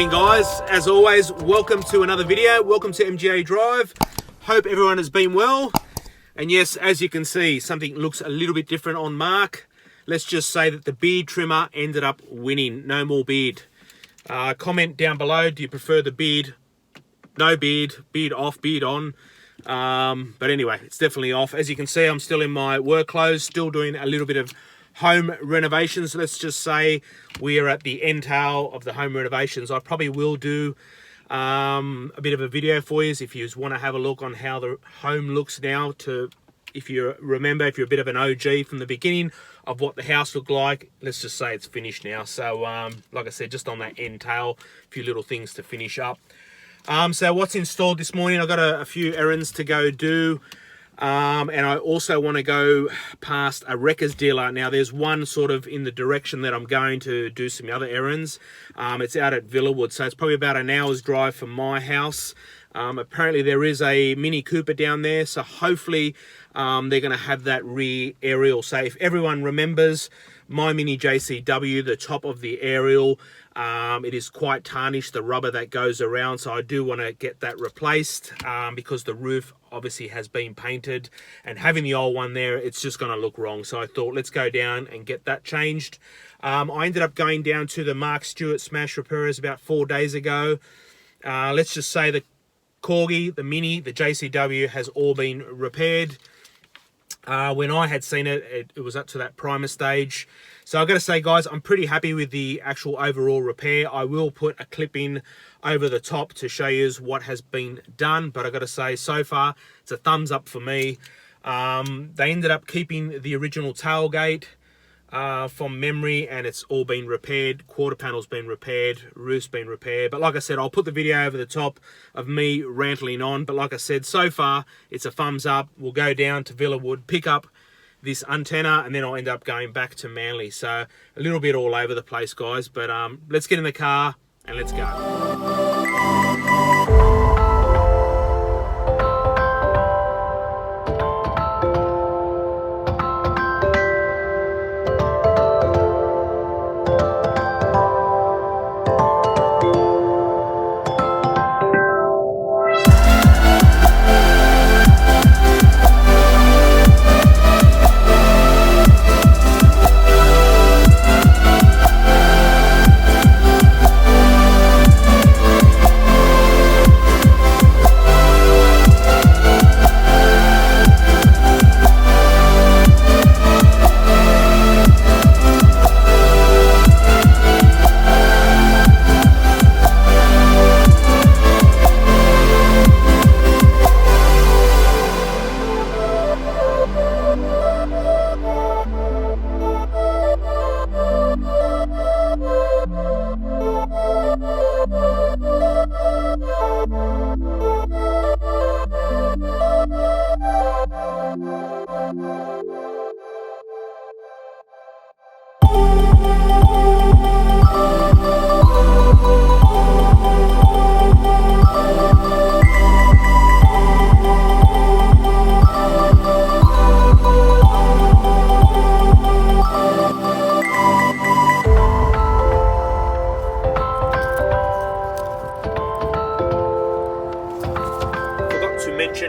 morning, guys. As always, welcome to another video. Welcome to MGA Drive. Hope everyone has been well. And yes, as you can see, something looks a little bit different on Mark. Let's just say that the beard trimmer ended up winning. No more beard. Comment down below, do you prefer the beard? No beard, beard off, beard on. But anyway, it's definitely off. As you can see, I'm still in my work clothes, still doing a little bit of home renovations. Let's just say we are at the end tail of the home renovations. I probably will do a bit of a video for you if you want to have a look on how the home looks now. If you remember, if you're a bit of an OG from the beginning of what the house looked like, let's just say it's finished now. So like I said, just on that end tail, a few little things to finish up. So what's installed this morning, I've got a few errands to go do. And I also want to go past a wreckers dealer. Now there's one sort of in the direction that I'm going to do some other errands. It's out at Villawood, so it's probably about an hour's drive from my house. Apparently there is a Mini Cooper down there, so hopefully they're going to have that rear aerial. So if everyone remembers my Mini JCW, the top of the aerial, it is quite tarnished, the rubber that goes around, so I do want to get that replaced because the roof obviously has been painted, and having the old one there, it's just going to look wrong. So I thought, let's go down and get that changed. I ended up going down to the Mark Stewart Smash Repairers about 4 days ago. Let's just say the Corgi, the Mini, the JCW has all been repaired. When I had seen it, it was up to that primer stage. So I've got to say, guys, I'm pretty happy with the actual overall repair. I will put a clip in over the top to show you what has been done. But I've got to say, so far, it's a thumbs up for me. They ended up keeping the original tailgate from memory, and it's all been repaired. Quarter panel's been repaired, roof's been repaired. But like I said, I'll put the video over the top of me rantling on. But like I said, so far, it's a thumbs up. We'll go down to Villawood, pick up this antenna, and then I'll end up going back to Manly. So a little bit all over the place, guys. But let's get in the car and let's go.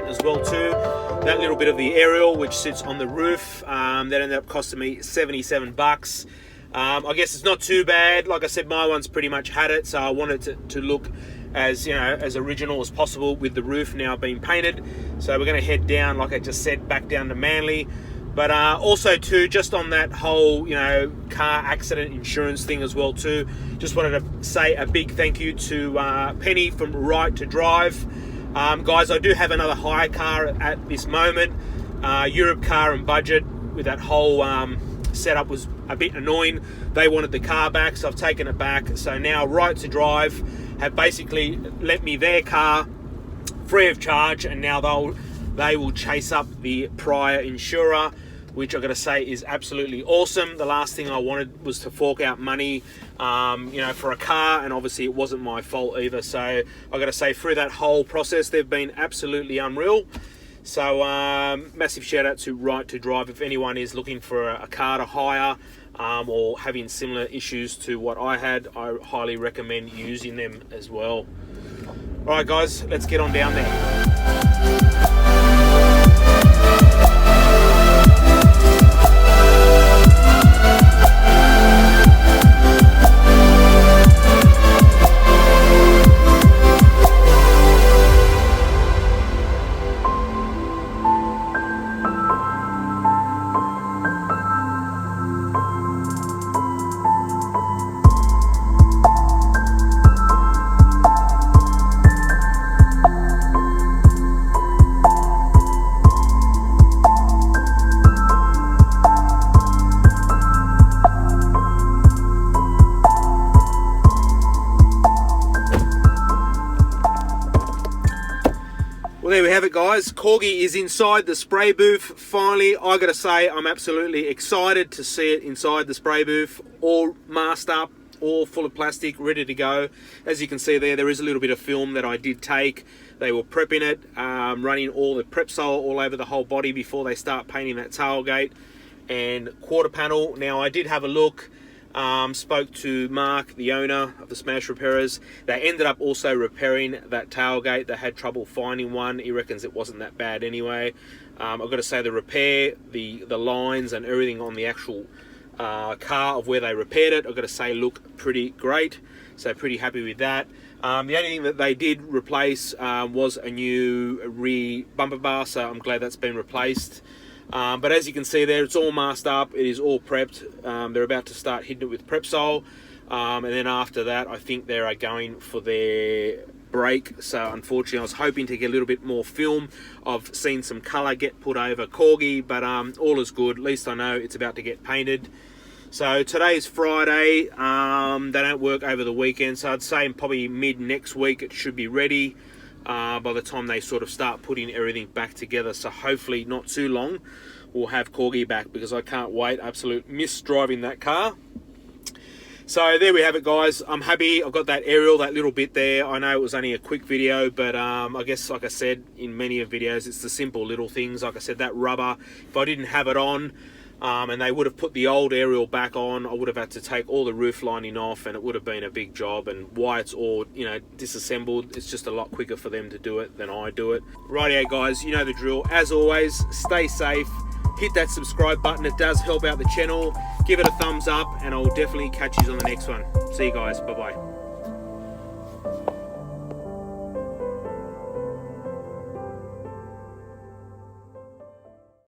As well too, that little bit of the aerial which sits on the roof, that ended up costing me 77 bucks. I guess it's not too bad. Like I said, my one's pretty much had it, so I wanted it to look as, you know, as original as possible with the roof now being painted. So we're going to head down, like I just said, back down to Manly. But also too, just on that whole, you know, car accident insurance thing as well too, just wanted to say a big thank you to Penny from Right to Drive. Guys, I do have another hire car at this moment. Europe Car and Budget, with that whole setup was a bit annoying. They wanted the car back, so I've taken it back. So now Right to Drive have basically lent me their car free of charge, and now they will chase up the prior insurer, which I've got to say is absolutely awesome. The last thing I wanted was to fork out money, you know, for a car, and obviously it wasn't my fault either. So I've got to say, through that whole process, they've been absolutely unreal. So massive shout out to Right to Drive. If anyone is looking for a car to hire or having similar issues to what I had, I highly recommend using them as well. All right guys, let's get on down there. Well, there we have it guys. Corgi is inside the spray booth. Finally, I gotta say, I'm absolutely excited to see it inside the spray booth, all masked up, all full of plastic, ready to go. As you can see there is a little bit of film that I did take. They were prepping it, running all the prep sol all over the whole body before they start painting that tailgate and quarter panel. Now, I did have a look. Spoke to Mark, the owner of the Smash Repairers. They ended up also repairing that tailgate. They had trouble finding one. He reckons it wasn't that bad anyway. I've got to say the repair, the lines and everything on the actual car of where they repaired it, I've got to say look pretty great. So pretty happy with that. The only thing that they did replace was a new rear bumper bar, so I'm glad that's been replaced. But as you can see there, it's all masked up, it is all prepped. They're about to start hitting it with prep sol, and then after that I think they are going for their brake. So unfortunately I was hoping to get a little bit more film. I've seen some colour get put over Corgi, but all is good. At least I know it's about to get painted. So today's Friday, they don't work over the weekend, so I'd say probably mid next week it should be ready. By the time they sort of start putting everything back together, so hopefully not too long we'll have Corgi back, because I can't wait. Absolute miss driving that car. So there we have it guys. I'm happy I've got that aerial, that little bit there. I know it was only a quick video, but I guess like I said in many of videos, it's the simple little things. Like I said, that rubber, if I didn't have it on and they would have put the old aerial back on, I would have had to take all the roof lining off, and it would have been a big job. And why it's all, you know, disassembled, it's just a lot quicker for them to do it than I do it. Rightio guys, you know the drill. As always, stay safe, hit that subscribe button, it does help out the channel. Give it a thumbs up, and I'll definitely catch you on the next one. See you guys, bye bye.